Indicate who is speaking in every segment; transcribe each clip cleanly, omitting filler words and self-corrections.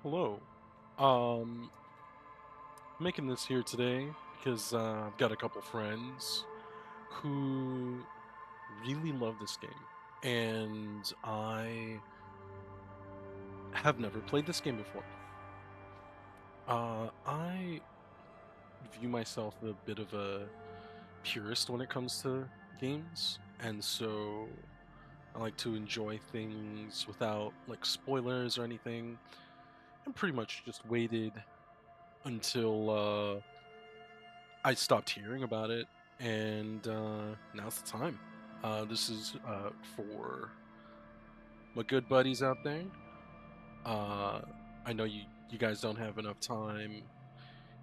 Speaker 1: Hello. Um, Making this here today because I've got a couple friends who really love this game, and I have never played this game before. I view myself a bit of a purist when it comes to games, and so I like to enjoy things without like spoilers or anything. And pretty much just waited until I stopped hearing about it, and now's the time. This is for my good buddies out there. Uh, I know you guys don't have enough time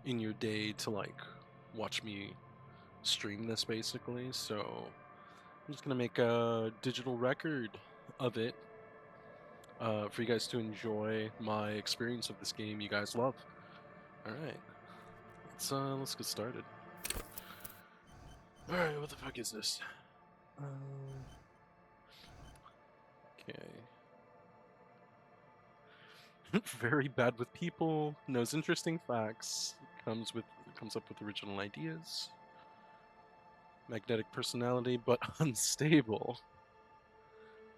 Speaker 1: in your day to like watch me stream this basically, so I'm just gonna make a digital record of it for you guys to enjoy my experience of this game you guys love. All right, let's get started. All right, what the fuck is this? Okay. Very bad with people, knows interesting facts, comes up with original ideas, magnetic personality but unstable,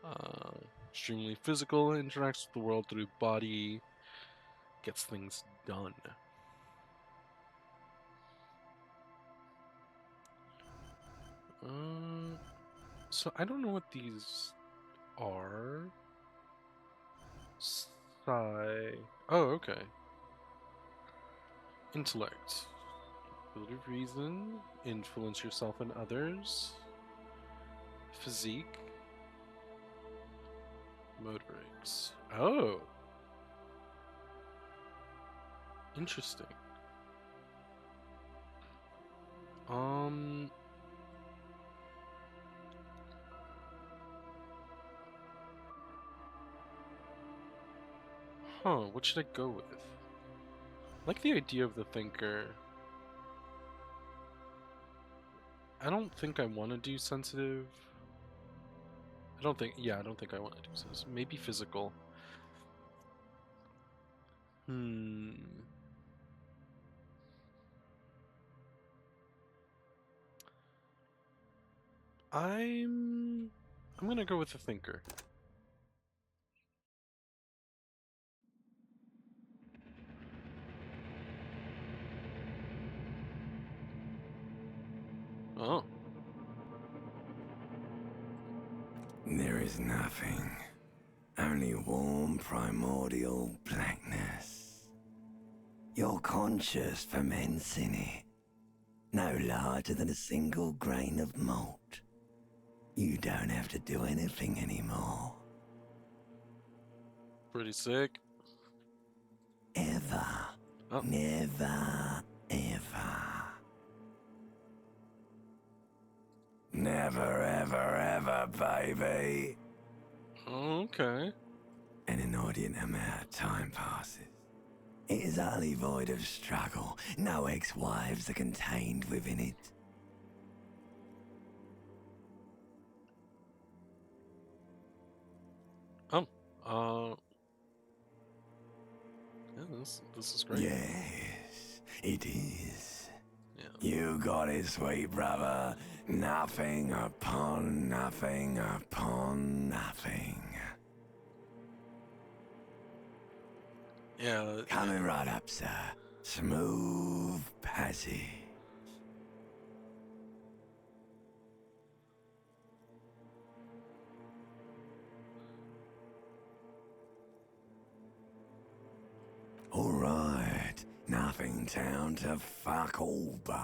Speaker 1: uh, extremely physical, interacts with the world through body, gets things done. Uh, so I don't know what these are. Psi. Oh, okay. Intellect. Ability of reason, influence yourself and others. Physique. Motorics. Oh, interesting. Um, what should I go with? I like the idea of the thinker. I don't think I want to do sensitive. I don't think I want to do sensitive. Maybe physical. Hmm. I'm, I'm gonna go with the thinker. Oh,
Speaker 2: There is nothing, only warm primordial blackness. You're conscious ferments in it, no larger than a single grain of malt. You don't have to do anything anymore.
Speaker 1: pretty sick.
Speaker 2: Ever.
Speaker 1: Oh,
Speaker 2: Never, ever. Never, ever, ever, baby.
Speaker 1: okay.
Speaker 2: An inordinate amount of time passes. It is utterly void of struggle. No ex-wives are contained within it.
Speaker 1: Oh, uh, yeah, this is great.
Speaker 2: Yes, it is.
Speaker 1: Yeah.
Speaker 2: You got it, sweet brother. Nothing upon nothing upon nothing.
Speaker 1: Yeah, yeah.
Speaker 2: Coming right up, sir. Smooth passage. All right. Nothing town to fuck all borough.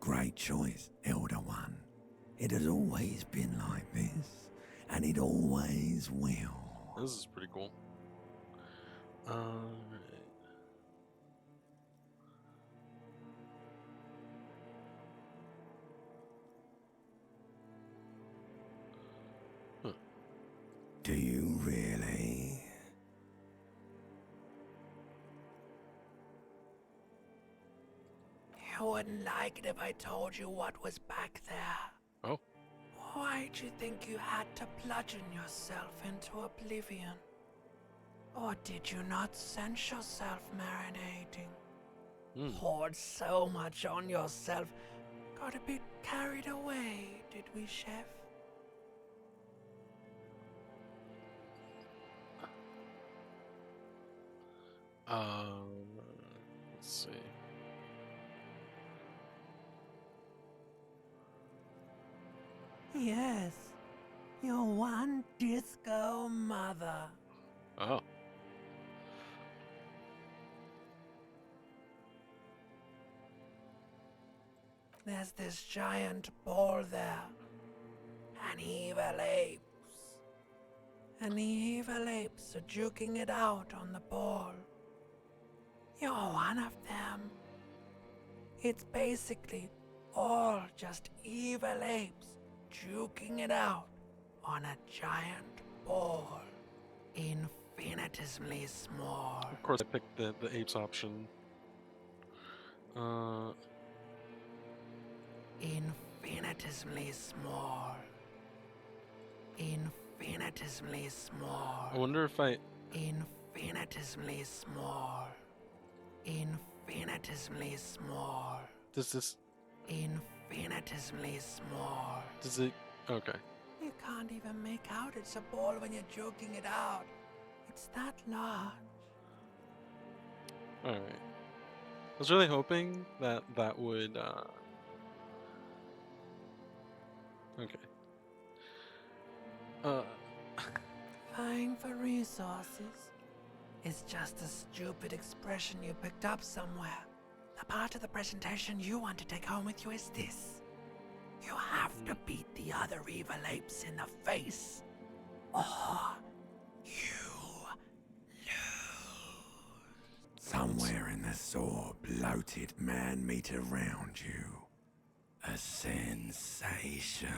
Speaker 2: Great choice, Elder One. It has always been like this, and it always will.
Speaker 1: This is pretty cool. Right. Huh.
Speaker 2: Do you really?
Speaker 3: I wouldn't like it if I told you what was back there.
Speaker 1: Oh.
Speaker 3: Why'd you think you had to bludgeon yourself into oblivion? Or did you not sense yourself marinating? Poured so much on yourself, got a bit carried away, did we, Chef?
Speaker 1: Let's see.
Speaker 3: Yes, your one disco mother.
Speaker 1: Oh.
Speaker 3: There's this giant ball there. And evil apes. And the evil apes are juking it out on the ball. You're one of them. It's basically all just evil apes juking it out on a giant ball. Infinitesimally small.
Speaker 1: Of course, I picked the apes option.
Speaker 3: Infinitesimally small. Infinitesimally small.
Speaker 1: I wonder if I...
Speaker 3: Infinitesimally small. Infinitesimally small.
Speaker 1: Does this...
Speaker 3: Infinitesimally small.
Speaker 1: Does it... Okay.
Speaker 3: You can't even make out it's a ball when you're joking it out. It's that large.
Speaker 1: Alright. I was really hoping that that would, Okay.
Speaker 3: Vying for resources is just a stupid expression you picked up somewhere. The part of the presentation you want to take home with you is this. You have to beat the other evil apes in the face, or you lose.
Speaker 2: Somewhere in the sore, bloated man meat around you. A sensation.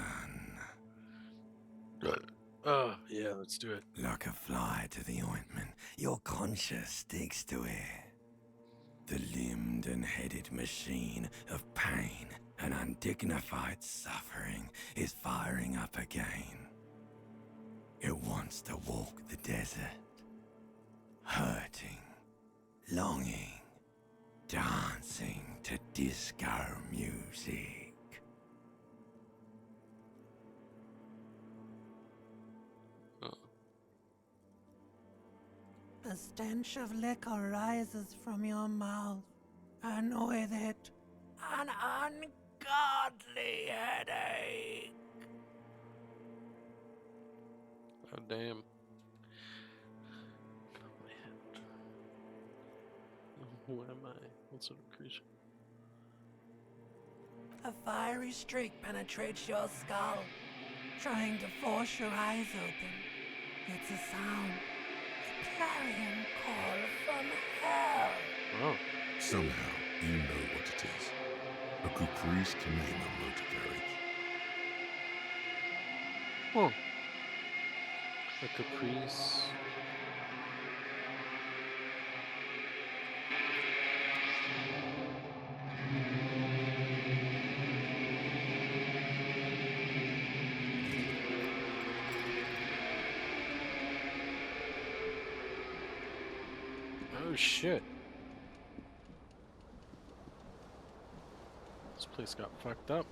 Speaker 1: Yeah, let's do it.
Speaker 2: Like a fly to the ointment, your conscience sticks to it. The limbed and headed machine of pain and undignified suffering is firing up again. It wants to walk the desert, hurting, longing, dancing to disco music.
Speaker 3: The stench of liquor rises from your mouth, and with it, an ungodly headache.
Speaker 1: Oh, damn. Who am I? What sort of creature?
Speaker 3: A fiery streak penetrates your skull, trying to force your eyes open. It's a sound, a clarion call from hell.
Speaker 1: Oh.
Speaker 4: Somehow, you know what it is. A caprice to name a motor carriage.
Speaker 1: Huh. A caprice. Oh shit. This place got fucked up.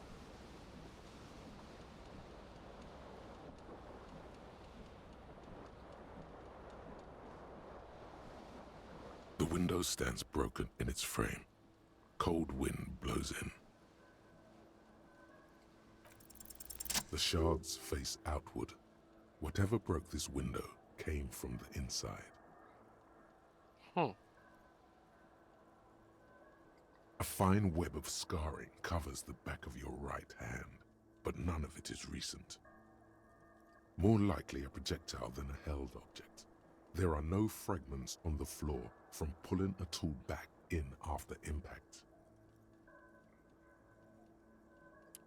Speaker 4: The window stands broken in its frame. Cold wind blows in. The shards face outward. Whatever broke this window came from the inside.
Speaker 1: Huh.
Speaker 4: A fine web of scarring covers the back of your right hand, but none of it is recent. More likely a projectile than a held object. There are no fragments on the floor from pulling a tool back in after impact.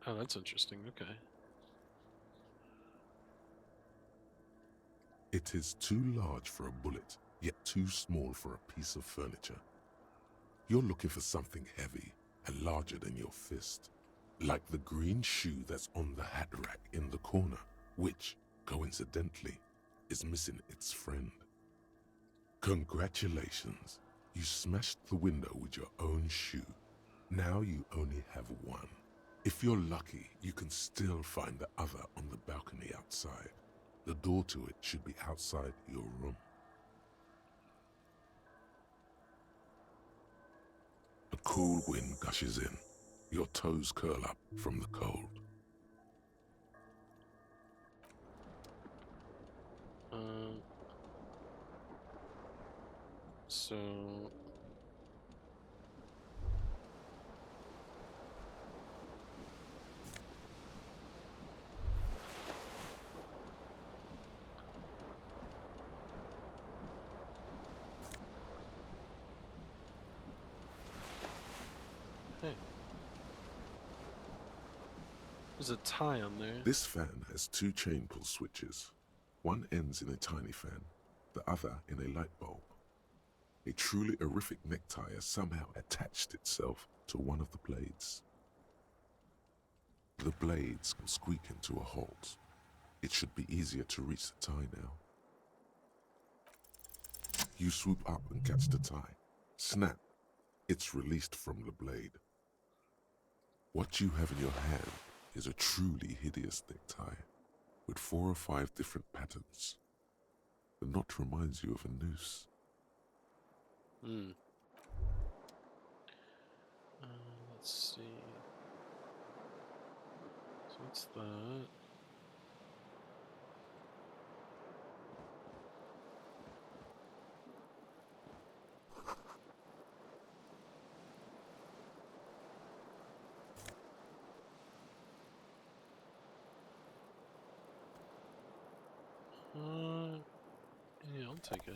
Speaker 1: Oh, that's interesting. Okay.
Speaker 4: It is too large for a bullet, yet too small for a piece of furniture. You're looking for something heavy, and larger than your fist. Like the green shoe that's on the hat rack in the corner, which, coincidentally, is missing its friend. Congratulations, you smashed the window with your own shoe. Now you only have one. If you're lucky, you can still find the other on the balcony outside. The door to it should be outside your room. A cool wind gushes in. Your toes curl up from the cold.
Speaker 1: So hey. There's a tie on there.
Speaker 4: This fan has two chain pull switches. One ends in a tiny fan, the other in a light bulb. A truly horrific necktie has somehow attached itself to one of the blades. The blades will squeak into a halt. It should be easier to reach the tie now. You swoop up and catch the tie. Snap! It's released from the blade. What you have in your hand is a truly hideous necktie, with 4 or 5 different patterns. The knot reminds you of a noose.
Speaker 1: Let's see. So what's that? Yeah, I'll take it.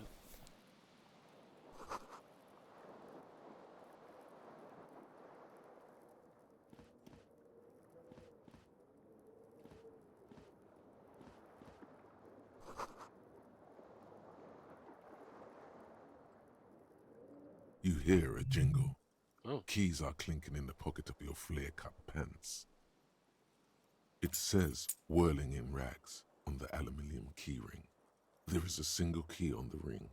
Speaker 4: You hear a jingle.
Speaker 1: Oh.
Speaker 4: Keys are clinking in the pocket of your flare-cut pants. It says "whirling in rags" on the aluminium keyring. There is a single key on the ring.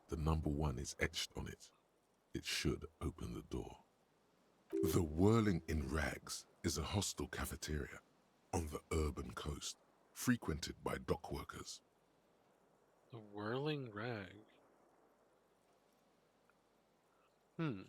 Speaker 4: The number 1 is etched on it. It should open the door. The Whirling in Rags is a hostel cafeteria on the urban coast, frequented by dock workers.
Speaker 1: The whirling rag. Can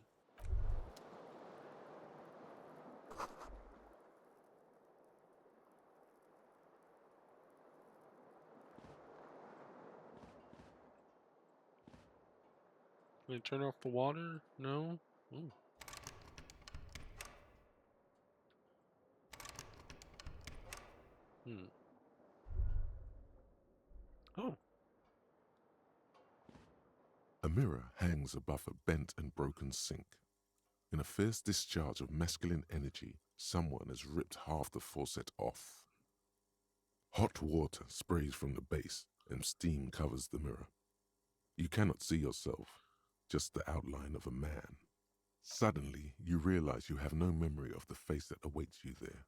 Speaker 1: I turn off the water? No? Ooh. Oh.
Speaker 4: A mirror hangs above a bent and broken sink. In a fierce discharge of masculine energy, someone has ripped half the faucet off. Hot water sprays from the base and steam covers the mirror. You cannot see yourself, just the outline of a man. Suddenly, you realize you have no memory of the face that awaits you there,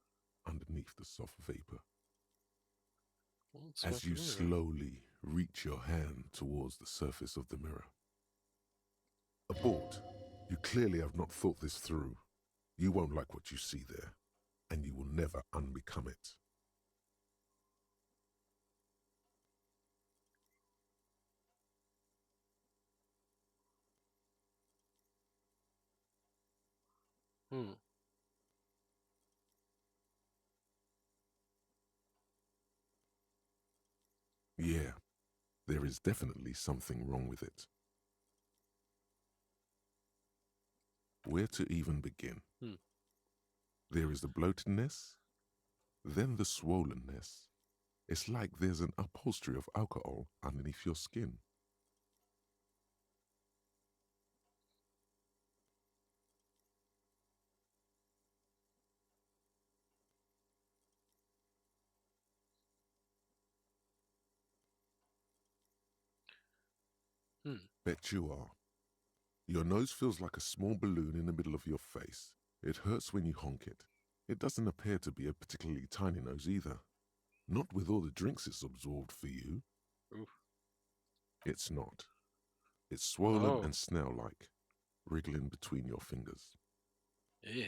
Speaker 4: underneath the soft vapor.
Speaker 1: Well, it's
Speaker 4: As you slowly reach your hand towards the surface of the mirror. Abort. You clearly have not thought this through. You won't like what you see there, and you will never unbecome it. Yeah, there is definitely something wrong with it. Where to even begin? There is the bloatedness, then the swollenness. It's like there's an upholstery of alcohol underneath your skin. Bet you are. Your nose feels like a small balloon in the middle of your face, It hurts when you honk it. It doesn't appear to be a particularly tiny nose either. Not with all the drinks it's absorbed for you.
Speaker 1: Ooh.
Speaker 4: It's not. It's swollen and snail-like, wriggling between your fingers.
Speaker 1: Yeah.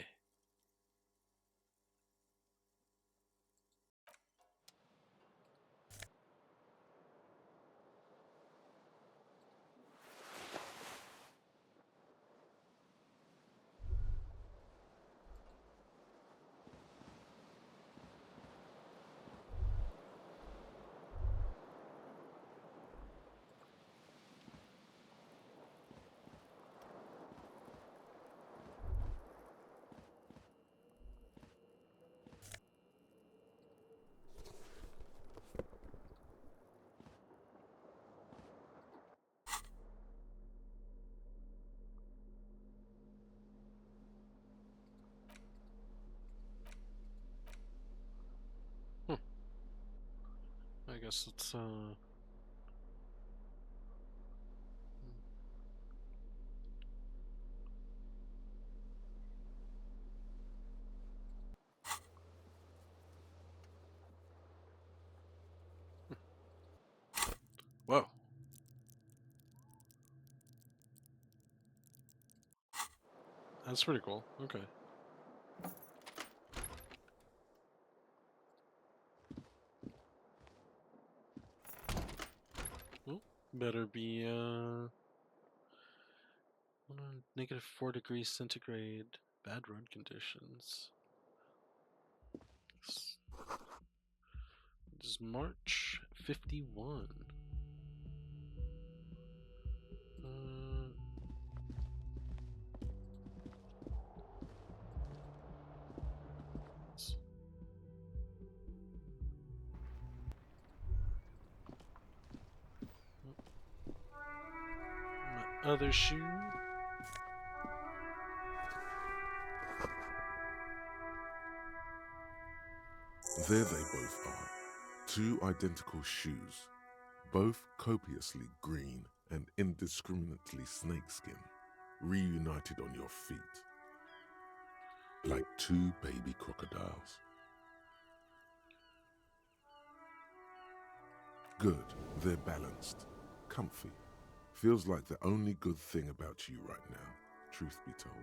Speaker 1: I guess it's whoa. That's pretty cool. Okay. Well, better be -4 degrees centigrade. Bad road conditions. This is March 51. My other shoe.
Speaker 4: There they both are. Two identical shoes, both copiously green and indiscriminately snakeskin, reunited on your feet. Like two baby crocodiles. Good, they're balanced, comfy. Feels like the only good thing about you right now, truth be told.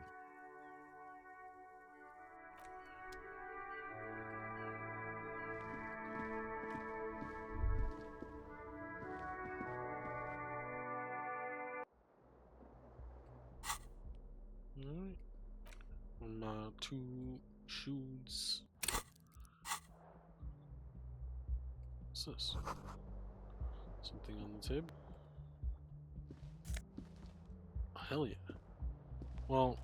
Speaker 1: Alright. On two shoes. What's this? Something on the table? Oh, hell yeah. Well,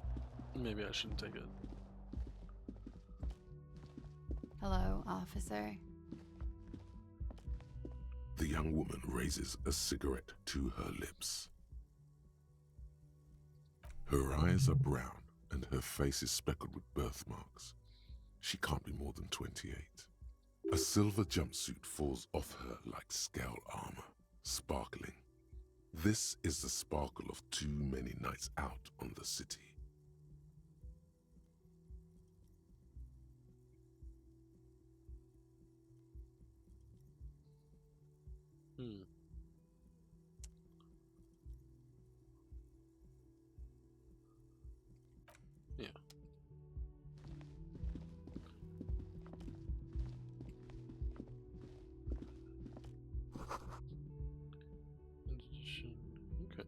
Speaker 1: maybe I shouldn't take it.
Speaker 5: Hello, officer.
Speaker 4: The young woman raises a cigarette to her lips. Her eyes are brown and her face is speckled with birthmarks. She can't be more than 28. A silver jumpsuit falls off her like scale armor, sparkling. This is the sparkle of too many nights out on the city.
Speaker 1: Yeah. Okay.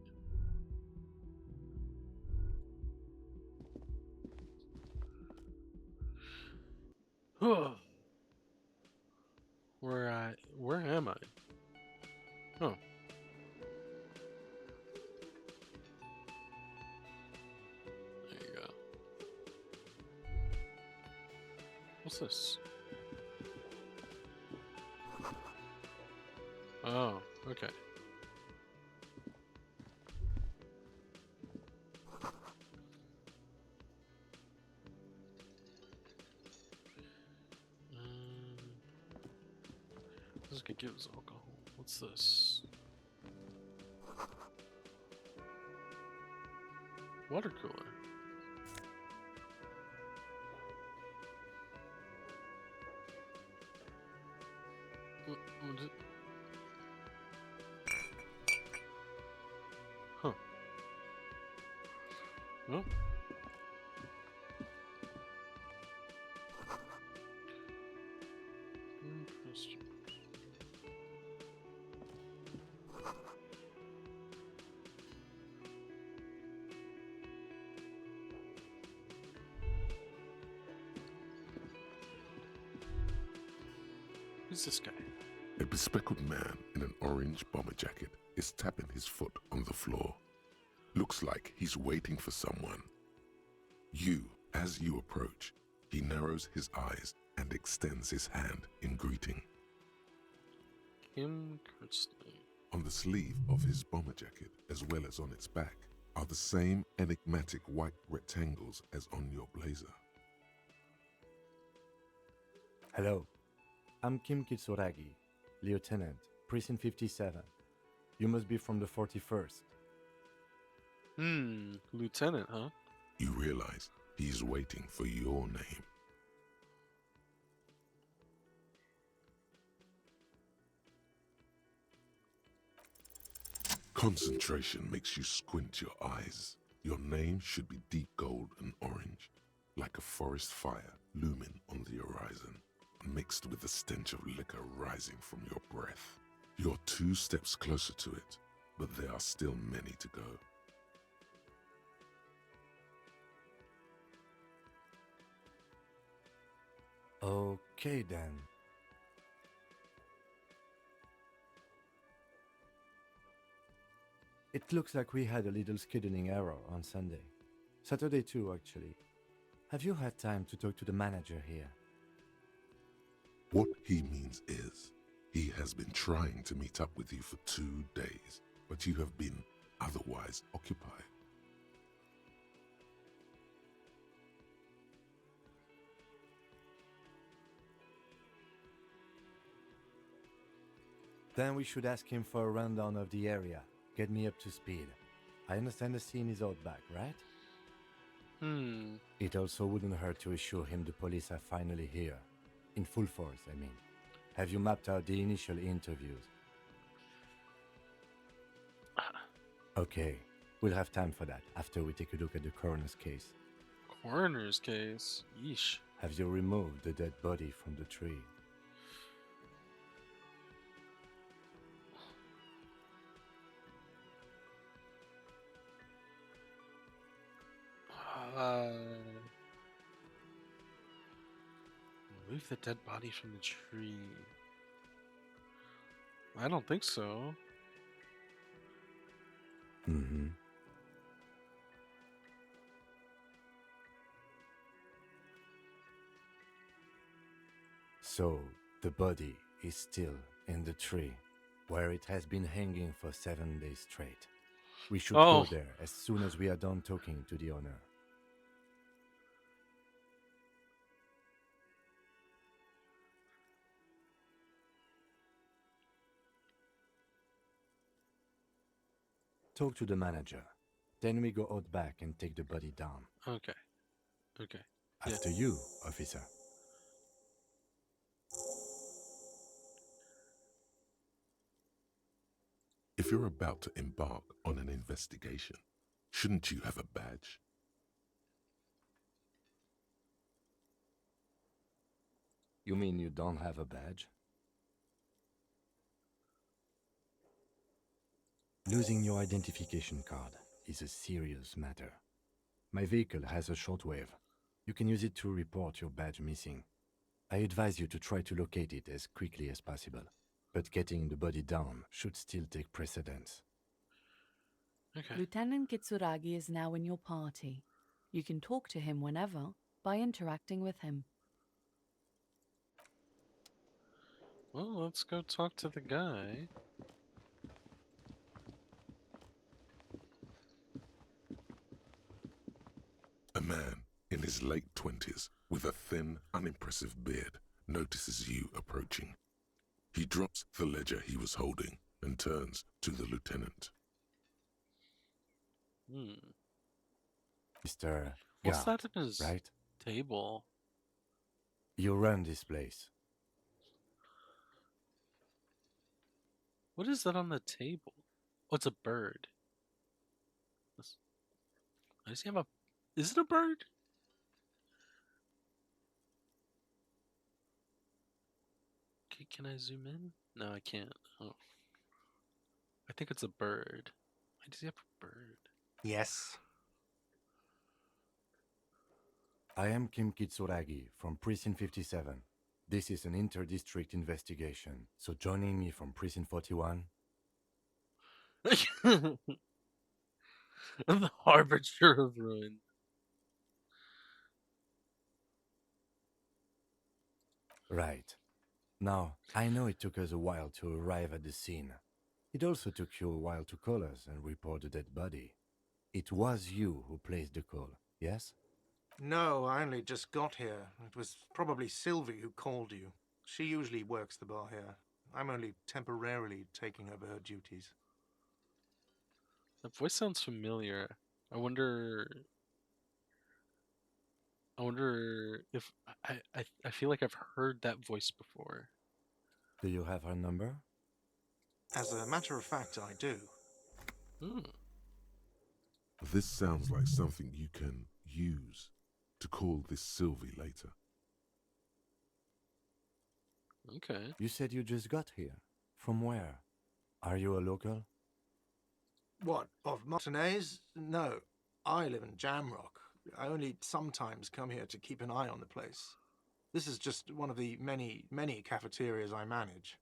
Speaker 1: Where am I? Oh. There you go. What's this? Oh, okay. This could give us alcohol. What's this? Water cooler. Oh. Interesting. Who's this guy?
Speaker 4: A bespectacled man in an orange bomber jacket is tapping his foot on the floor. Looks like he's waiting for someone. As you approach, he narrows his eyes and extends his hand in greeting.
Speaker 1: Kim Kirsten.
Speaker 4: On the sleeve of his bomber jacket, as well as on its back, are the same enigmatic white rectangles as on your blazer.
Speaker 6: Hello, I'm Kim Kitsuragi, Lieutenant, Precinct 57. You must be from the 41st.
Speaker 1: Lieutenant, huh?
Speaker 4: You realize he's waiting for your name. Concentration makes you squint your eyes. Your name should be deep gold and orange, like a forest fire looming on the horizon, mixed with the stench of liquor rising from your breath. You're 2 steps closer to it, but there are still many to go.
Speaker 6: Okay then. It looks like we had a little scheduling error on Sunday. Saturday too, actually. Have you had time to talk to the manager here?
Speaker 4: What he means is, he has been trying to meet up with you for 2 days, but you have been otherwise occupied.
Speaker 6: Then we should ask him for a rundown of the area. Get me up to speed. I understand the scene is out back, right? It also wouldn't hurt to assure him the police are finally here. In full force, I mean. Have you mapped out the initial interviews? Okay, we'll have time for that after we take a look at the coroner's case.
Speaker 1: Coroner's case? Yeesh.
Speaker 6: Have you removed the dead body from the tree?
Speaker 1: Remove the dead body from the tree. I don't think so.
Speaker 6: Mm-hmm. So, the body is still in the tree, where it has been hanging for 7 days straight. We should
Speaker 1: Oh.
Speaker 6: go there as soon as we are done talking to the owner. Talk to the manager. Then we go out back and take the body down.
Speaker 1: Okay. Okay. Yeah.
Speaker 6: After you, officer.
Speaker 4: If you're about to embark on an investigation, shouldn't you have a badge?
Speaker 6: You mean you don't have a badge? Losing your identification card is a serious matter. My vehicle has a shortwave. You can use it to report your badge missing. I advise you to try to locate it as quickly as possible, but getting the body down should still take precedence.
Speaker 1: Okay.
Speaker 5: Lieutenant Kitsuragi is now in your party. You can talk to him whenever by interacting with him.
Speaker 1: Well, let's go talk to the guy.
Speaker 4: A man in his late 20s with a thin, unimpressive beard notices you approaching. He drops the ledger he was holding and turns to the lieutenant.
Speaker 6: Mr.
Speaker 1: What's
Speaker 6: Gard,
Speaker 1: that in his
Speaker 6: right?
Speaker 1: table?
Speaker 6: You run this place.
Speaker 1: What is that on the table? Oh, it's a bird. Does he have a Is it a bird? Can I zoom in? No, I can't. Oh, I think it's a bird. Why does he have a bird?
Speaker 7: Yes.
Speaker 6: I am Kim Kitsuragi from Precinct 57. This is an inter-district investigation, so joining me from Precinct 41.
Speaker 1: The harbinger of ruin.
Speaker 6: Right. Now, I know it took us a while to arrive at the scene. It also took you a while to call us and report the dead body. It was you who placed the call, yes?
Speaker 7: No, I only just got here. It was probably Sylvie who called you. She usually works the bar here. I'm only temporarily taking over her duties.
Speaker 1: That voice sounds familiar. I wonder. I wonder if I feel like I've heard that voice before.
Speaker 6: Do you have her number?
Speaker 7: As a matter of fact, I do.
Speaker 1: Hmm.
Speaker 4: This sounds like something you can use to call this Sylvie later.
Speaker 1: Okay.
Speaker 6: You said you just got here. From where? Are you a local?
Speaker 7: What, of Martinez? No, I live in Jamrock. I only sometimes come here to keep an eye on the place. This is just one of the many, many cafeterias I manage.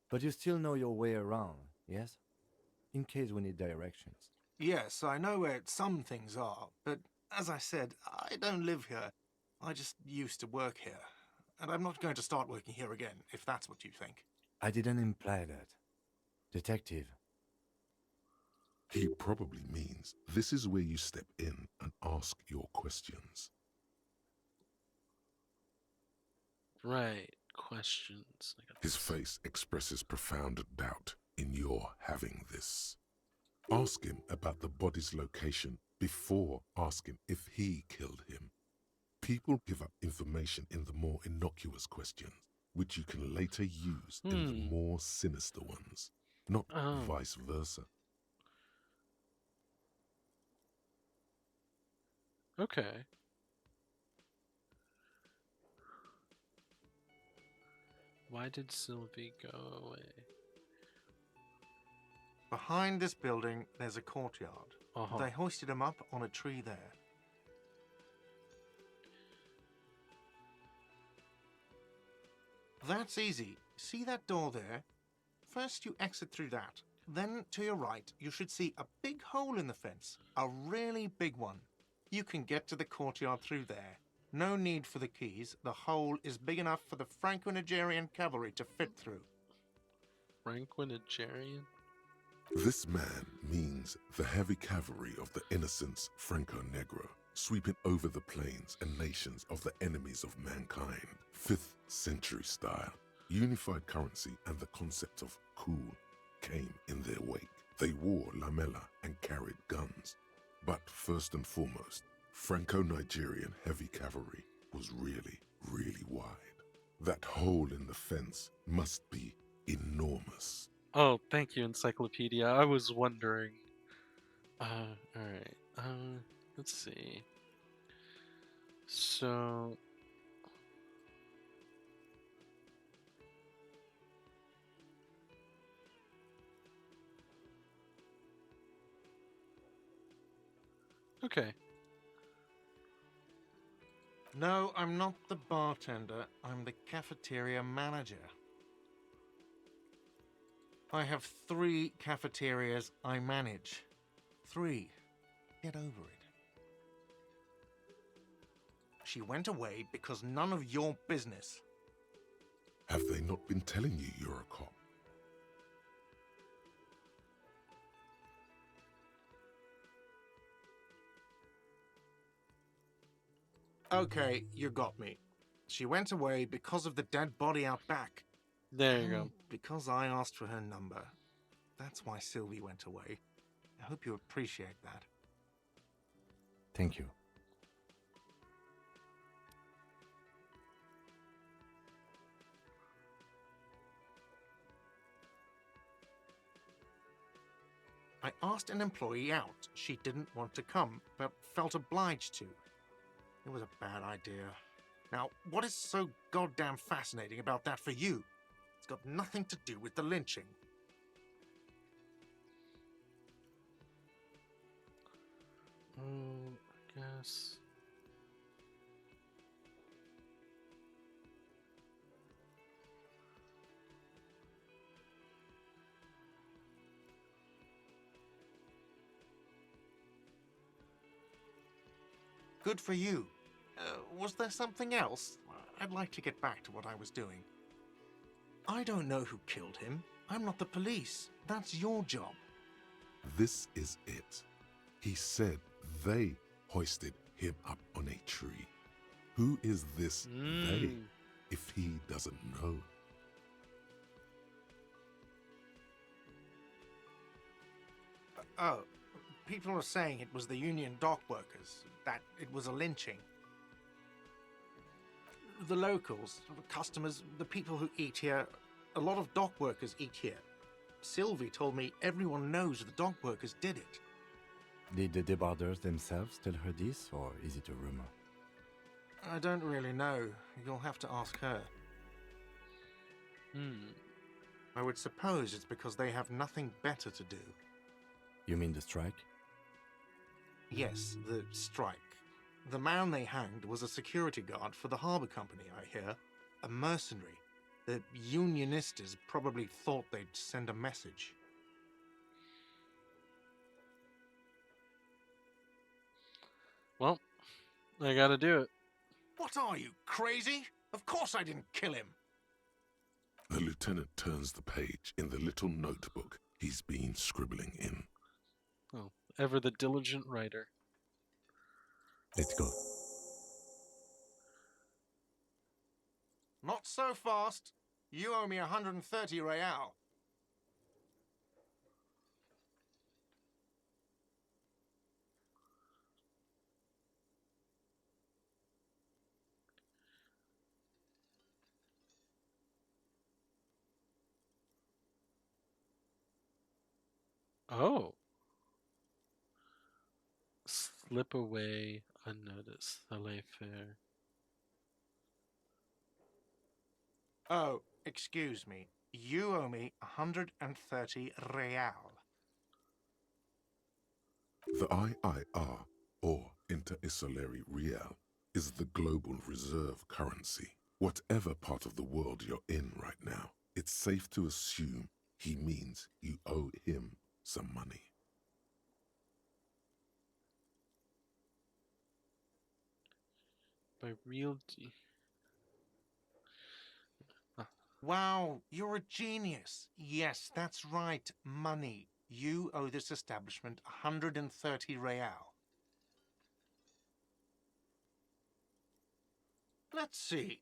Speaker 6: But you still know your way around, yes? In case we need directions.
Speaker 7: Yes, I know where some things are, but as I said, I don't live here. I just used to work here. And I'm not going to start working here again, if that's what you think.
Speaker 6: I didn't imply that. Detective,
Speaker 4: He probably means this is where you step in and ask your questions.
Speaker 1: Right. Questions. I got
Speaker 4: His
Speaker 1: this.
Speaker 4: face expresses profound doubt in your having this. Ask him about the body's location before asking if he killed him. People give up information in the more innocuous questions, which you can later use in the more sinister ones, not
Speaker 1: Oh.
Speaker 4: vice versa.
Speaker 1: Okay. Why did Sylvie go away?
Speaker 7: Behind this building, there's a courtyard.
Speaker 1: Uh-huh.
Speaker 7: They hoisted him up on a tree there. That's easy. See that door there? First you exit through that. Then to your right, you should see a big hole in the fence. A really big one. You can get to the courtyard through there. No need for the keys. The hole is big enough for the Franco-Nigerian cavalry to fit through.
Speaker 1: Franco-Nigerian?
Speaker 4: This man means the heavy cavalry of the innocents Franco-Negro, sweeping over the plains and nations of the enemies of mankind. 5th century style. Unified currency and the concept of cool came in their wake. They wore lamella and carried guns. But first and foremost, Franco-Nigerian heavy cavalry was really, really wide. That hole in the fence must be enormous.
Speaker 1: Oh, thank you, Encyclopedia. I was wondering. Alright. Let's see. So... Okay.
Speaker 7: No, I'm not the bartender. I'm the cafeteria manager. I have 3 cafeterias I manage. 3. Get over it. She went away because none of your business.
Speaker 4: Have they not been telling you you're a cop?
Speaker 7: Okay, you got me. She went away because of the dead body out back.
Speaker 1: There you go.
Speaker 7: Because I asked for her number. That's why Sylvie went away. I hope you appreciate that.
Speaker 6: thank you.
Speaker 7: I asked an employee out. She didn't want to come, but felt obliged to. It was a bad idea. Now, what is so goddamn fascinating about that for you? It's got nothing to do with the lynching.
Speaker 1: I guess.
Speaker 7: Good for you. Was there something else? I'd like to get back to what I was doing. I don't know who killed him. I'm not the police. That's your job.
Speaker 4: This is it. He said they hoisted him up on a tree. Who is this they, if he doesn't know?
Speaker 7: Oh, people are saying it was the union dock workers, that it was a lynching. The locals, the customers, the people who eat here, a lot of dock workers eat here. Sylvie told me everyone knows the dock workers did it.
Speaker 6: Did the debarders themselves tell her this, or is it a rumor?
Speaker 7: I don't really know. You'll have to ask her. I would suppose it's because they have nothing better to do.
Speaker 6: You mean the strike?
Speaker 7: Yes, the strike. The man they hanged was a security guard for the harbour company, I hear. A mercenary. The unionistas probably thought they'd send a message.
Speaker 1: Well, I gotta do it.
Speaker 7: What are you, crazy? Of course I didn't kill him.
Speaker 4: The lieutenant turns the page in the little notebook he's been scribbling in.
Speaker 1: Oh, ever the diligent writer.
Speaker 6: Let's go.
Speaker 7: Not so fast. You owe me 130 real.
Speaker 1: Oh. Slip away unnoticed. Saleh fair.
Speaker 7: Oh, excuse me. You owe me 130 real.
Speaker 4: The IIR, or Inter-Isolary Real, is the global reserve currency. Whatever part of the world you're in right now, it's safe to assume he means you owe him some money.
Speaker 1: By real D.
Speaker 7: Wow, you're a genius. Yes, that's right. Money. You owe this establishment 130 real. Let's see.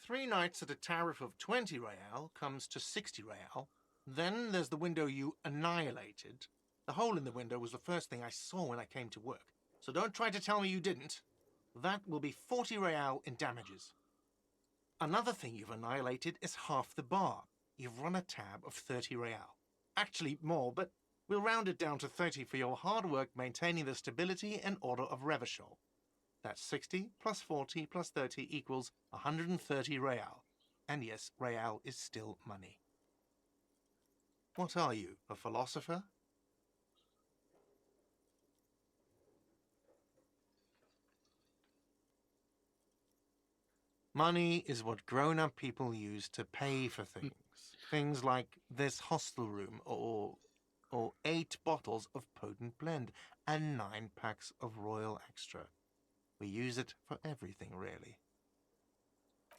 Speaker 7: 3 nights at a tariff of 20 real comes to 60 real. Then there's the window you annihilated. The hole in the window was the first thing I saw when I came to work. So don't try to tell me you didn't. That will be 40 real in damages. Another thing you've annihilated is half the bar. You've run a tab of 30 real. Actually more, but we'll round it down to 30 for your hard work maintaining the stability and order of Revachol. That's 60 plus 40 plus 30 equals 130 real. And yes, real is still money. What are you, a philosopher? Money is what grown-up people use to pay for things. Things like this hostel room, or 8 bottles of potent blend, and 9 packs of Royal Extra. We use it for everything, really.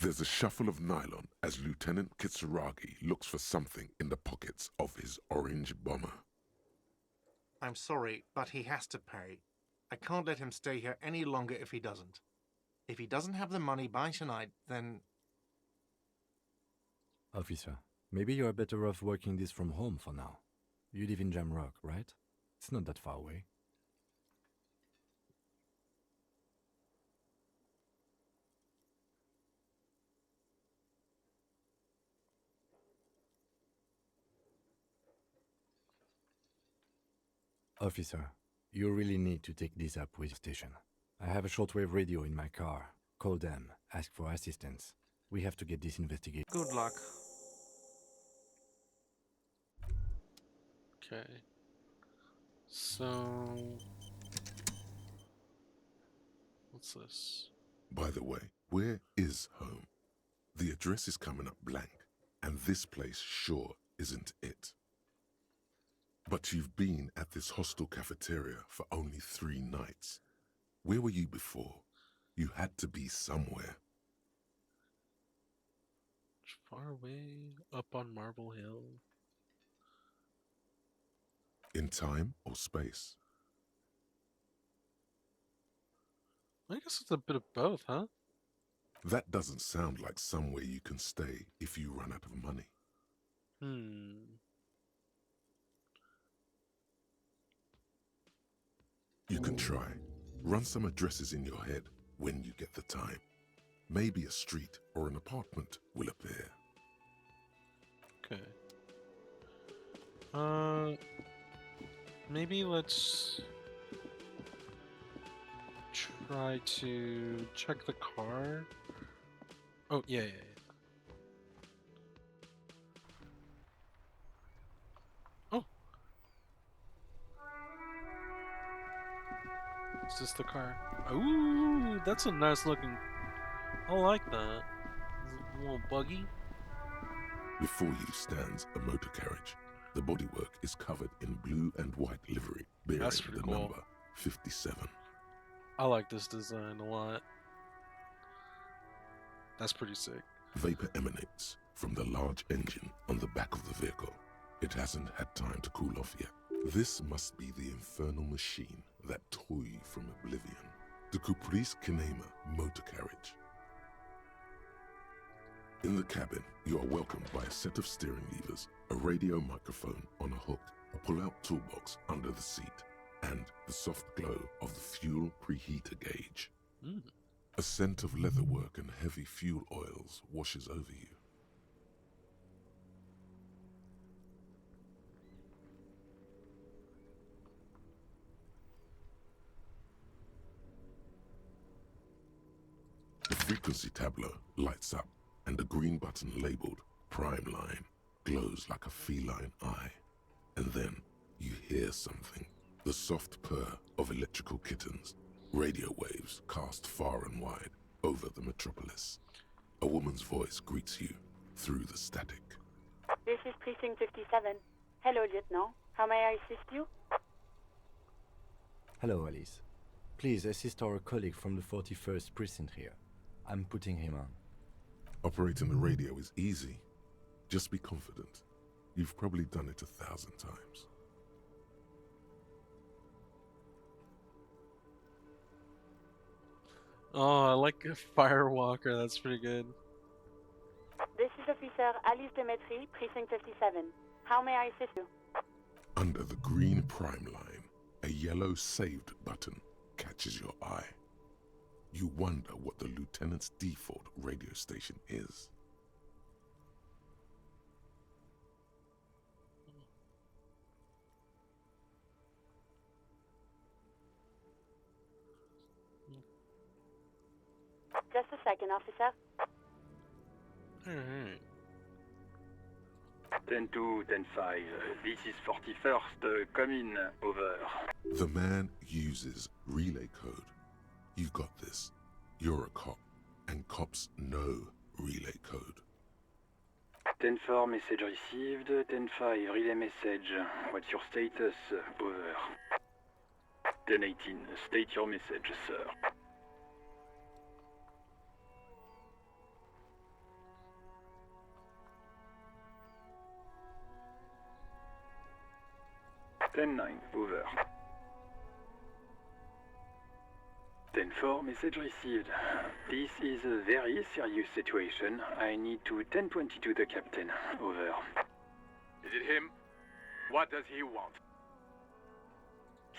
Speaker 4: There's a shuffle of nylon as Lieutenant Kitsuragi looks for something in the pockets of his orange bomber.
Speaker 7: I'm sorry, but he has to pay. I can't let him stay here any longer if he doesn't. If he doesn't have the money by tonight, then...
Speaker 6: Officer, maybe you are better off working this from home for now. You live in Jamrock, right? It's not that far away. Officer, you really need to take this up with the station. I have a shortwave radio in my car. Call them, ask for assistance. We have to get this investigated.
Speaker 7: Good luck.
Speaker 1: Okay. So, what's this?
Speaker 4: By the way, where is home? The address is coming up blank, and this place sure isn't it. But you've been at this hostel cafeteria for only 3 nights. Where were you before? You had to be somewhere.
Speaker 1: Far away, up on Marble Hill.
Speaker 4: In time or space?
Speaker 1: I guess it's a bit of both, huh?
Speaker 4: That doesn't sound like somewhere you can stay if you run out of money. You can try. Run some addresses in your head when you get the time. Maybe a street or an apartment will appear.
Speaker 1: Okay. Maybe let's try to check the car. Oh, yeah. Oh. Is this the car? Ooh, that's a nice looking. I like that. Is it a little buggy?
Speaker 4: Before you stands a motor carriage. The bodywork is covered in blue and white livery, bearing
Speaker 1: That's
Speaker 4: the
Speaker 1: pretty cool.
Speaker 4: number 57.
Speaker 1: I like this design a lot. That's pretty sick.
Speaker 4: Vapor emanates from the large engine on the back of the vehicle. It hasn't had time to cool off yet. This must be the infernal machine that tore you from oblivion. The Caprice Kinema motor carriage. In the cabin, you are welcomed by a set of steering levers, a radio microphone on a hook, a pull-out toolbox under the seat, and the soft glow of the fuel preheater gauge. A scent of leatherwork and heavy fuel oils washes over you. The frequency tableau lights up, and a green button labeled Prime Line glows like a feline eye. And then you hear something. The soft purr of electrical kittens. Radio waves cast far and wide over the metropolis. A woman's voice greets you through the static.
Speaker 8: This is Precinct 57. Hello, Lieutenant. How may I assist you?
Speaker 6: Hello, Alice. Please assist our colleague from the 41st precinct here. I'm putting him on.
Speaker 4: Operating the radio is easy. Just be confident. You've probably done it 1,000 times.
Speaker 1: Oh, I like a firewalker. That's pretty good.
Speaker 8: This is Officer Alice Demetri, Precinct 57. How may I assist you?
Speaker 4: Under the green Prime Line, a yellow saved button catches your eye. You wonder what the lieutenant's default radio station is.
Speaker 8: Just a second, officer.
Speaker 1: Alright.
Speaker 9: 10-2, 10-5. This is 41st. Come in. Over.
Speaker 4: The man uses relay code. You got this. You're a cop, and cops know relay code.
Speaker 9: 10-4, message received. 10-5, relay message. What's your status? Over. 10-18, state your message, sir. Ten-9, over. 10-4, message received. This is a very serious situation. I need to 10-22 the captain. Over.
Speaker 10: Is it him? What does he want?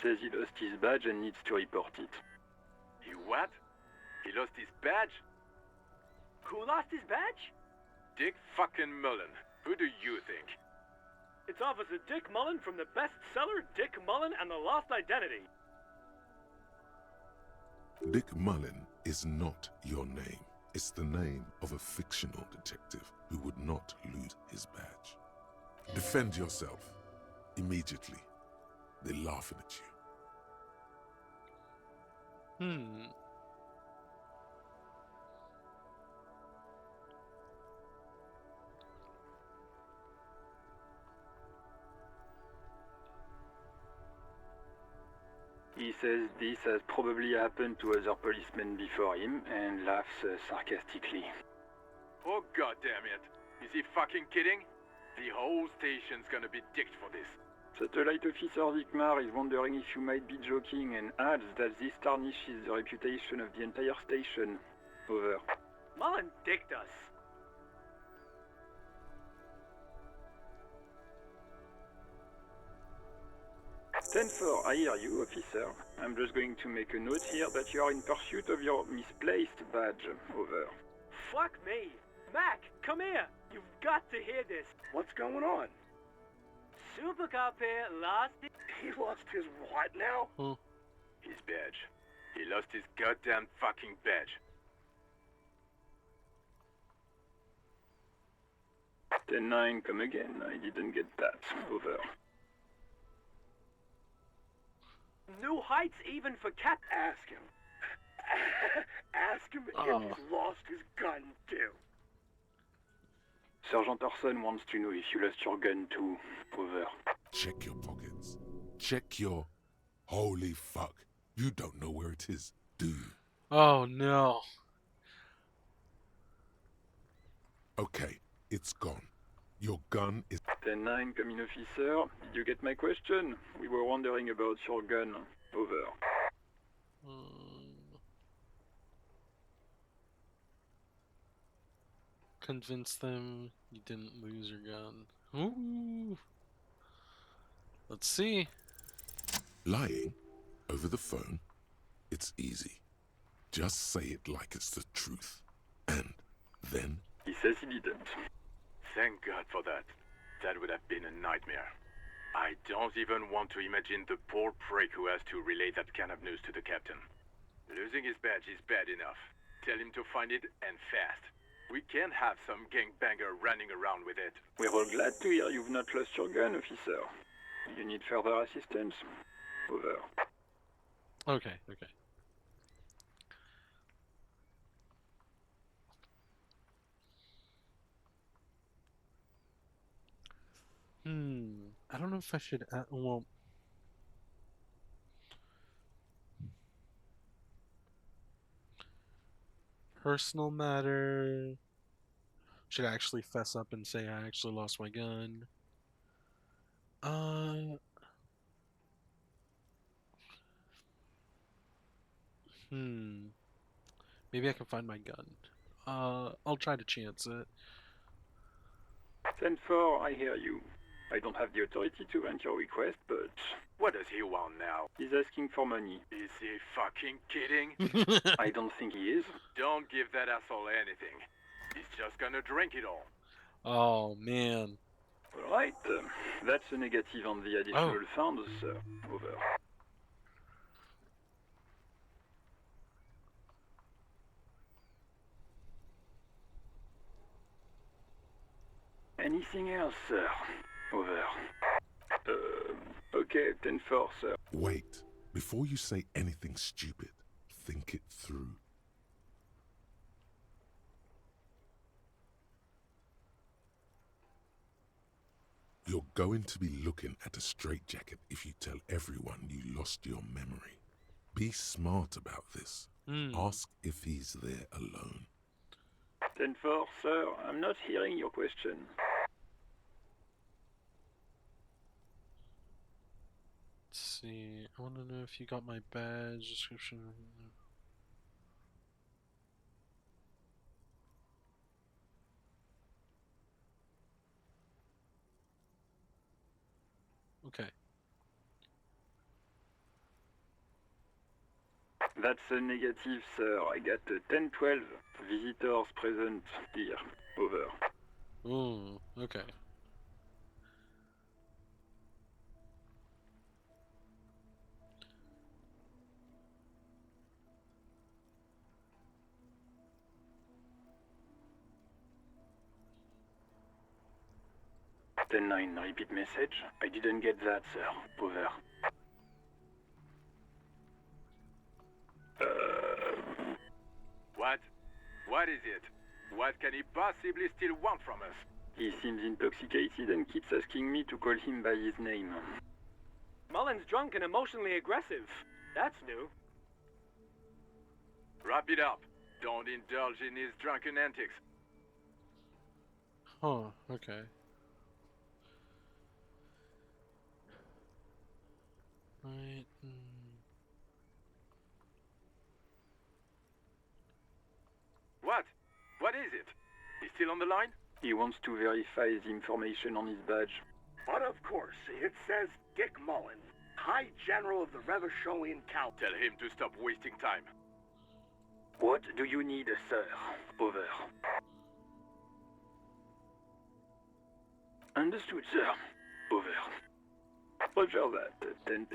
Speaker 9: Says he lost his badge and needs to report it.
Speaker 10: He what? He lost his badge? Who lost his badge? Dick fucking Mullen. Who do you think?
Speaker 11: It's Officer Dick Mullen from the bestseller Dick Mullen and the Lost Identity.
Speaker 4: Dick Mullen is not your name. It's the name of a fictional detective who would not lose his badge. Defend yourself. Immediately. They're laughing at you.
Speaker 9: He says this has probably happened to other policemen before him and laughs sarcastically.
Speaker 10: Oh, goddamn it. Is he fucking kidding? The whole station's gonna be dicked for this.
Speaker 9: Satellite Officer Vikmar is wondering if you might be joking and adds that this tarnishes the reputation of the entire station. Over.
Speaker 11: Mullen dicked us.
Speaker 9: 10-4, I hear you, officer. I'm just going to make a note here that you are in pursuit of your misplaced badge. Over.
Speaker 11: Fuck me. Mac, come here. You've got to hear this.
Speaker 10: What's going on?
Speaker 11: Supercop here lost it.
Speaker 10: He lost his what now? His badge. He lost his goddamn fucking badge.
Speaker 9: 10-9, come again. I didn't get that. Over.
Speaker 11: New heights even for Cat.
Speaker 10: Ask him. Ask him if he's lost his gun too.
Speaker 9: Sergeant Orson wants to know if you lost your gun too. Over.
Speaker 4: Check your pockets. Check your... Holy fuck. You don't know where it is, do you?
Speaker 1: Oh, no.
Speaker 4: Okay, it's gone. Your gun is...
Speaker 9: 10-9, come in, officer. Did you get my question? We were wondering about your gun. Over.
Speaker 1: Convince them you didn't lose your gun. Ooh. Let's see.
Speaker 4: Lying over the phone, it's easy. Just say it like it's the truth. And then...
Speaker 9: He says he didn't.
Speaker 10: Thank God for that. That would have been a nightmare. I don't even want to imagine the poor prick who has to relay that kind of news to the captain. Losing his badge is bad enough. Tell him to find it, and fast. We can't have some gangbanger running around with it.
Speaker 9: We're all glad to hear you've not lost your gun, officer. You need further assistance? Over.
Speaker 1: Okay. I don't know if I should... well... Personal matter... Should I actually fess up and say I actually lost my gun? Maybe I can find my gun. I'll try to chance it.
Speaker 9: 10-4, I hear you. I don't have the authority to grant your request, but...
Speaker 10: What does he want now?
Speaker 9: He's asking for money.
Speaker 10: Is he fucking kidding?
Speaker 9: I don't think he is.
Speaker 10: Don't give that asshole anything. He's just gonna drink it all.
Speaker 1: Oh, man.
Speaker 9: Alright, that's a negative on the additional funds, sir. Over. Anything else, sir? Over. Okay, 10-4, sir.
Speaker 4: Wait. Before you say anything stupid, think it through. You're going to be looking at a straitjacket if you tell everyone you lost your memory. Be smart about this. Ask if he's there alone.
Speaker 9: 10-4, sir. I'm not hearing your question.
Speaker 1: Let's see. I want to know if you got my badge description. Okay.
Speaker 9: That's a negative, sir. I got 10-12 visitors present here. Over.
Speaker 1: Okay.
Speaker 9: 10-9, repeat message. I didn't get that, sir. Over.
Speaker 10: What? What is it? What can he possibly still want from us?
Speaker 9: He seems intoxicated and keeps asking me to call him by his name.
Speaker 11: Mullen's drunk and emotionally aggressive. That's new.
Speaker 10: Wrap it up. Don't indulge in his drunken antics.
Speaker 1: Huh, okay. Right.
Speaker 10: What? What is it? He's still on the line?
Speaker 9: He wants to verify the information on his badge.
Speaker 12: But of course, it says Dick Mullen, High General of the Revacholian Council.
Speaker 10: Tell him to stop wasting time.
Speaker 9: What do you need, sir? Over. Understood, sir. Over. Roger that. 10-10.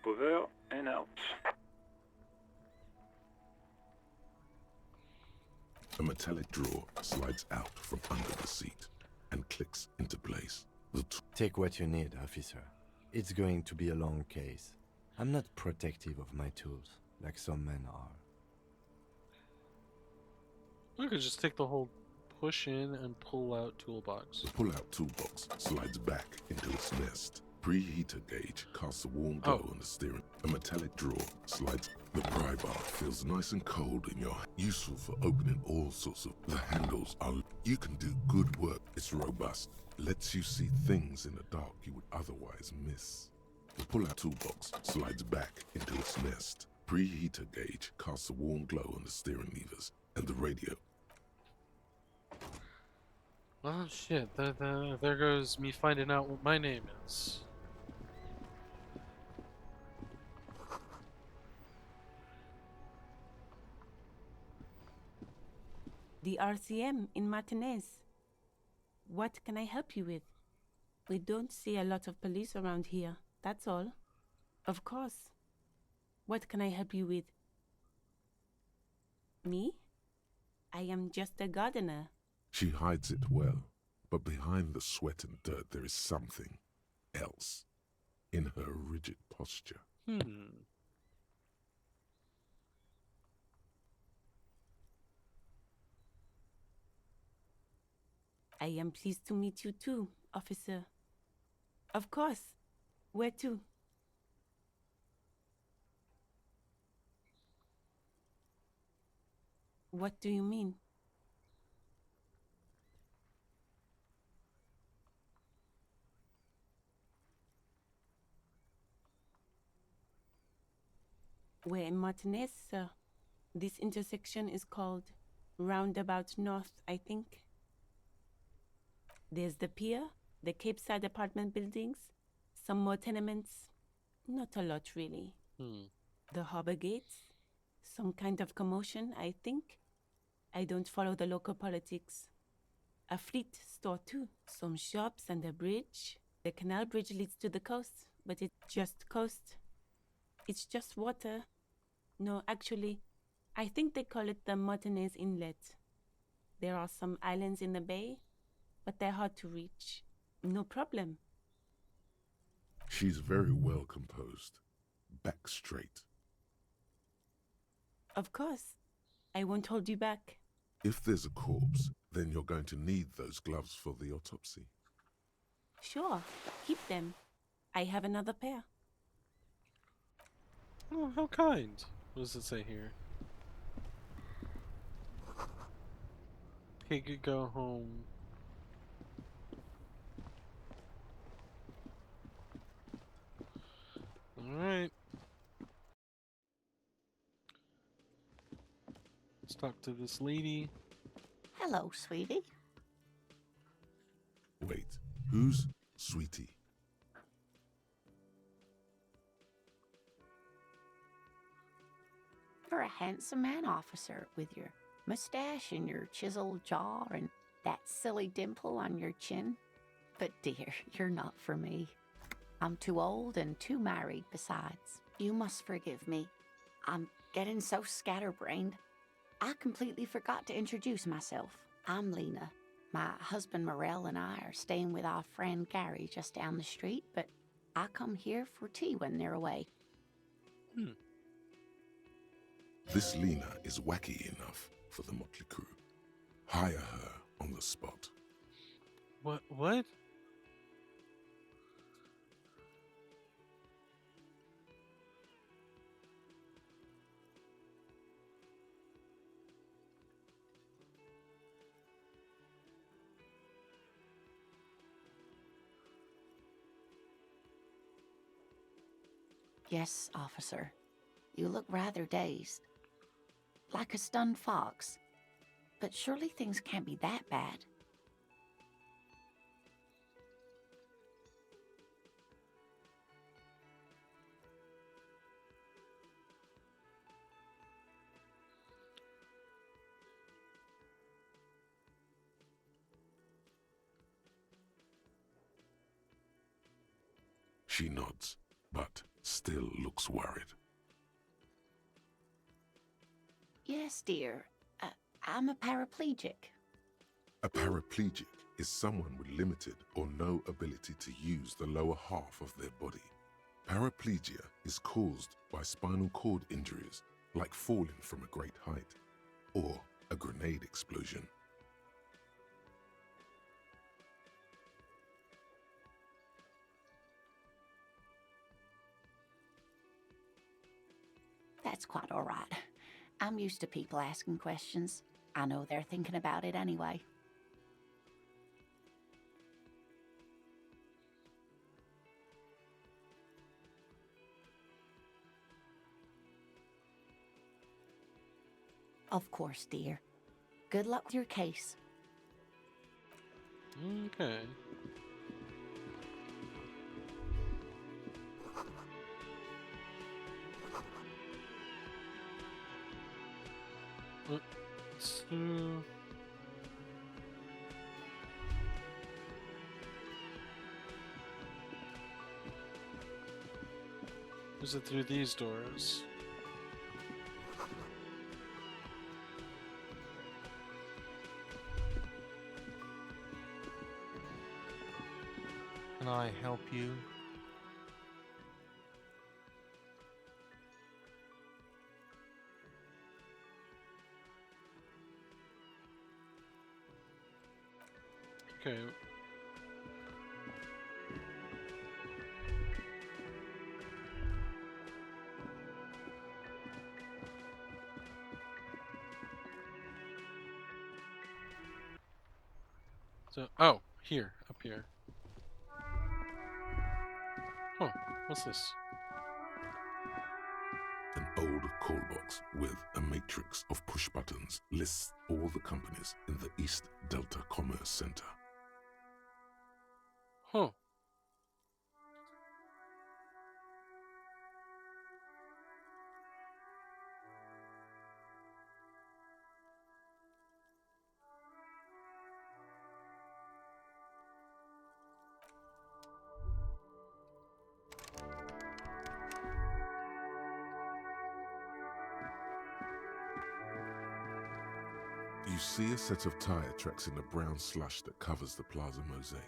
Speaker 9: Over and out.
Speaker 4: A metallic drawer slides out from under the seat and clicks into place.
Speaker 6: Take what you need, officer. It's going to be a long case. I'm not protective of my tools, like some men are.
Speaker 1: I could just take the whole push in and pull out toolbox.
Speaker 4: The pull-out toolbox slides back into its nest. Preheater gauge casts a warm glow on the steering. A metallic drawer slides. The pry bar feels nice and cold in your hand. Useful for opening all sorts of... The handles are... You can do good work. It's robust. Lets you see things in the dark you would otherwise miss. The pull-out toolbox slides back into its nest. Preheater gauge casts a warm glow on the steering levers and the radio.
Speaker 1: Oh shit, there goes me finding out what my name is.
Speaker 13: The RCM in Martinez. What can I help you with? We don't see a lot of police around here, that's all. Of course. What can I help you with? Me? I am just a gardener.
Speaker 4: She hides it well, but behind the sweat and dirt there is something else in her rigid posture.
Speaker 13: I am pleased to meet you too, officer. Of course. Where to? What do you mean? We're in Martinez, sir. This intersection is called Roundabout North, I think. There's the pier, the Cape Side apartment buildings, some more tenements. Not a lot, really. The harbor gates, some kind of commotion, I think. I don't follow the local politics. A fleet store, too. Some shops and a bridge. The canal bridge leads to the coast, but it's just coast. It's just water. No, actually, I think they call it the Martinez Inlet. There are some islands in the bay, but they're hard to reach. No problem.
Speaker 4: She's very well composed. Back straight.
Speaker 13: Of course. I won't hold you back.
Speaker 4: If there's a corpse, then you're going to need those gloves for the autopsy.
Speaker 13: Sure. Keep them. I have another pair.
Speaker 1: Oh, how kind. What does it say here? He could go home. Alright. Let's talk to this lady.
Speaker 14: Hello, sweetie.
Speaker 4: Wait, who's Sweetie?
Speaker 14: You're a handsome man, officer, with your mustache and your chiseled jaw and that silly dimple on your chin. But dear, you're not for me. I'm too old and too married besides. You must forgive me. I'm getting so scatterbrained. I completely forgot to introduce myself. I'm Lena. My husband Morel and I are staying with our friend Gary just down the street, but I come here for tea when they're away.
Speaker 4: This Lena is wacky enough for the motley crew. Hire her on the spot.
Speaker 1: What?
Speaker 14: Yes, officer. You look rather dazed. Like a stunned fox. But surely things can't be that bad.
Speaker 4: She nods, but still looks worried.
Speaker 14: Yes, dear. I'm a paraplegic.
Speaker 4: A paraplegic is someone with limited or no ability to use the lower half of their body. Paraplegia is caused by spinal cord injuries, like falling from a great height, or a grenade explosion.
Speaker 14: That's quite all right. I'm used to people asking questions. I know they're thinking about it anyway. Of course, dear. Good luck with your case.
Speaker 1: Okay. So... Is it through these doors?
Speaker 7: Can I help you?
Speaker 1: Okay. So, oh, here, up here. Oh, what's this?
Speaker 4: An old call box with a matrix of push buttons lists all the companies in the East Delta Commerce Center.
Speaker 1: Huh.
Speaker 4: You see a set of tire tracks in the brown slush that covers the plaza mosaic.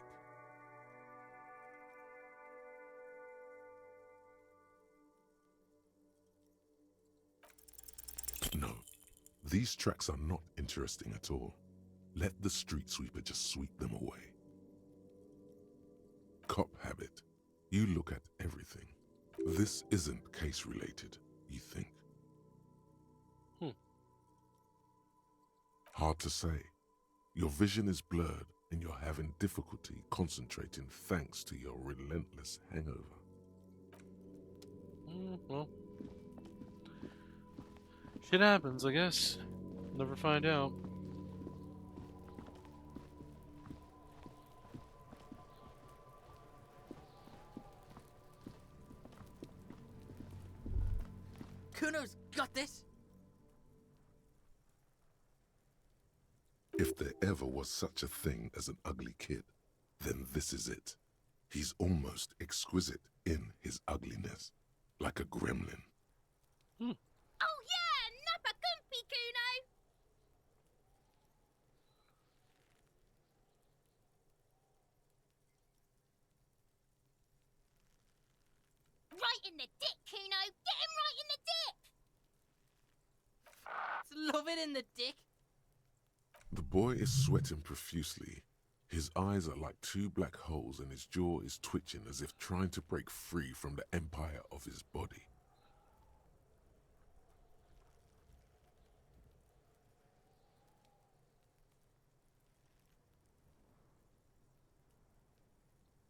Speaker 4: No, these tracks are not interesting at all. Let the street sweeper just sweep them away. Cop habit. You look at everything. This isn't case related, you think? Hard to say. Your vision is blurred and you're having difficulty concentrating thanks to your relentless hangover.
Speaker 1: Well, shit happens, I guess. Never find out.
Speaker 15: Kuno's got this.
Speaker 4: If there ever was such a thing as an ugly kid, then this is it. He's almost exquisite in his ugliness, like a gremlin.
Speaker 15: Oh yeah, Nappa Kumpy, Kuno! right in the dick, Kuno! Get him right in the dick!
Speaker 11: Love it in the dick.
Speaker 4: The boy is sweating profusely. His eyes are like two black holes and his jaw is twitching as if trying to break free from the empire of his body.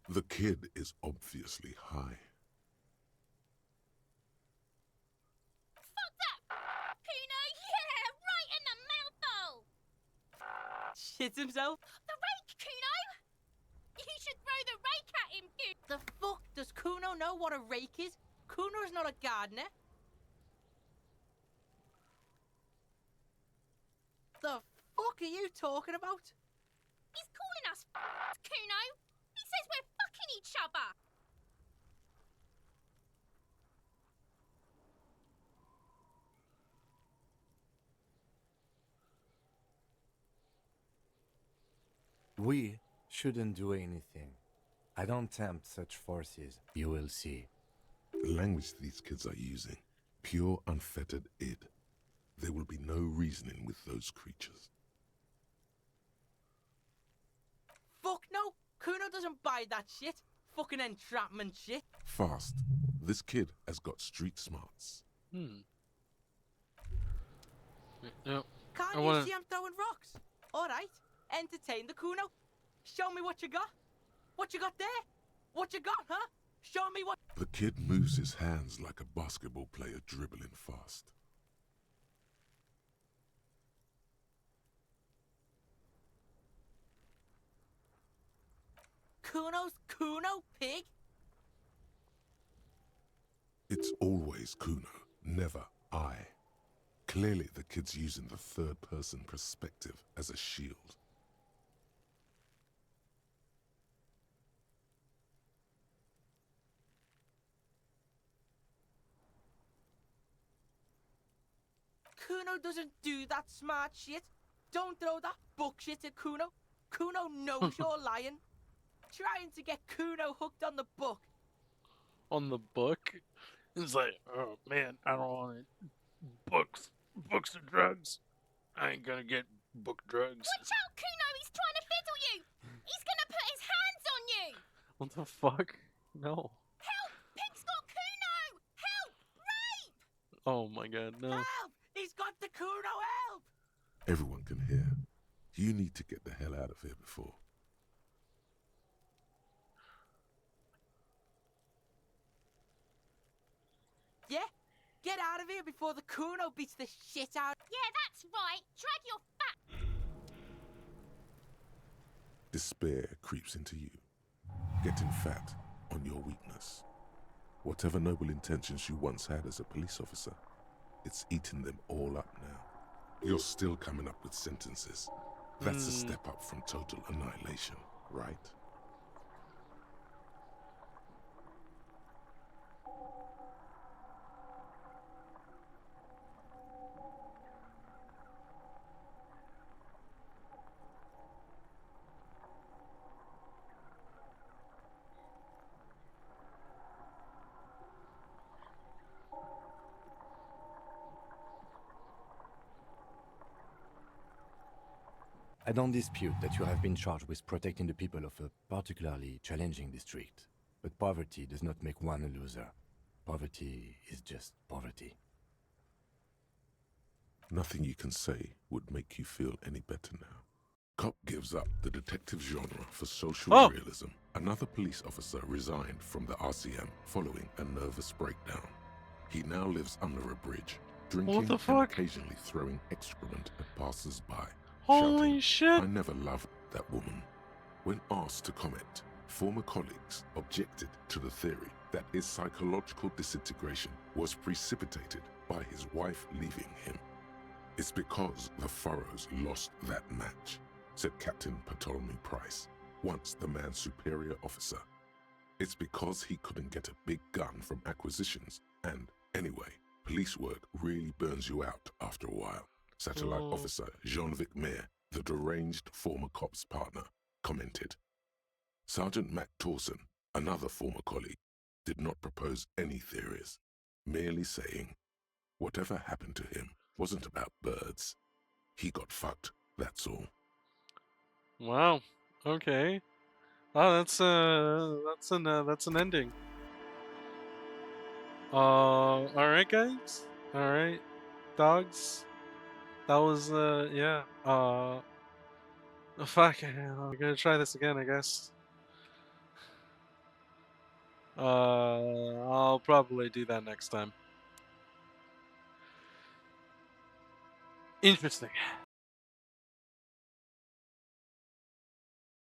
Speaker 4: The kid is obviously high.
Speaker 15: Fuck that! Kuno, yeah! Right in the mouthhole!
Speaker 11: Shits himself.
Speaker 15: The rake, Kuno! You should throw the rake at him, Kuno!
Speaker 11: The fuck? Does Kuno know what a rake is? Kuno's not a gardener. The fuck are you talking about?
Speaker 15: He's calling us Kuno! He says we're fucking each other!
Speaker 6: We shouldn't do anything. I don't tempt such forces. You will see.
Speaker 4: The language these kids are using, pure unfettered id. There will be no reasoning with those creatures.
Speaker 11: Fuck no! Kuno doesn't buy that shit. Fucking entrapment shit.
Speaker 4: Fast. This kid has got street smarts.
Speaker 1: Yep.
Speaker 11: Can't you see I'm throwing rocks? Alright, entertain the Kuno. Show me what you got. What you got there? What you got, huh? Show me what...
Speaker 4: The kid moves his hands like a basketball player dribbling fast.
Speaker 11: Kuno's Kuno, pig?
Speaker 4: It's always Kuno, never I. Clearly the kid's using the third-person perspective as a shield.
Speaker 11: Kuno doesn't do that smart shit. Don't throw that book shit at Kuno. Kuno knows you're lying. Trying to get Kuno hooked on the book.
Speaker 1: On the book? It's like, oh man, I don't want it. Books and drugs. I ain't gonna get book drugs.
Speaker 15: Watch out, Kuno! He's trying to fiddle you! He's gonna put his hands on you!
Speaker 1: What the fuck? No.
Speaker 15: Help! Pig's got Kuno! Help! Rape!
Speaker 1: Oh my god, no.
Speaker 11: Help! He's got the Kuno, help!
Speaker 4: Everyone can hear. You need to get the hell out of here before.
Speaker 11: Yeah? Get out of here before the Kuno beats the shit out.
Speaker 15: Yeah, that's right. Drag your fat...
Speaker 4: Despair creeps into you, getting fat on your weakness. Whatever noble intentions you once had as a police officer, it's eating them all up now. You're still coming up with sentences. That's a step up from total annihilation, right?
Speaker 6: I don't dispute that you have been charged with protecting the people of a particularly challenging district. But poverty does not make one a loser. Poverty is just poverty.
Speaker 4: Nothing you can say would make you feel any better now. Cop gives up the detective genre for social realism. Another police officer resigned from the RCM following a nervous breakdown. He now lives under a bridge, drinking and occasionally throwing excrement at passers-by.
Speaker 1: Holy shit!
Speaker 4: I never loved that woman. When asked to comment, former colleagues objected to the theory that his psychological disintegration was precipitated by his wife leaving him. It's because the Furrows lost that match, said Captain Ptolemy Price, once the man's superior officer. It's because he couldn't get a big gun from acquisitions, and anyway, police work really burns you out after a while. Satellite officer Jean-Vic Mayer, the deranged former cop's partner, commented. Sergeant Mac Torson, another former colleague, did not propose any theories, merely saying, whatever happened to him wasn't about birds. He got fucked, that's all.
Speaker 1: Wow. Okay. Oh, that's an ending. All right, guys. All right, dogs. That was yeah. Fuck. I'm gonna try this again, I guess. I'll probably do that next time. Interesting.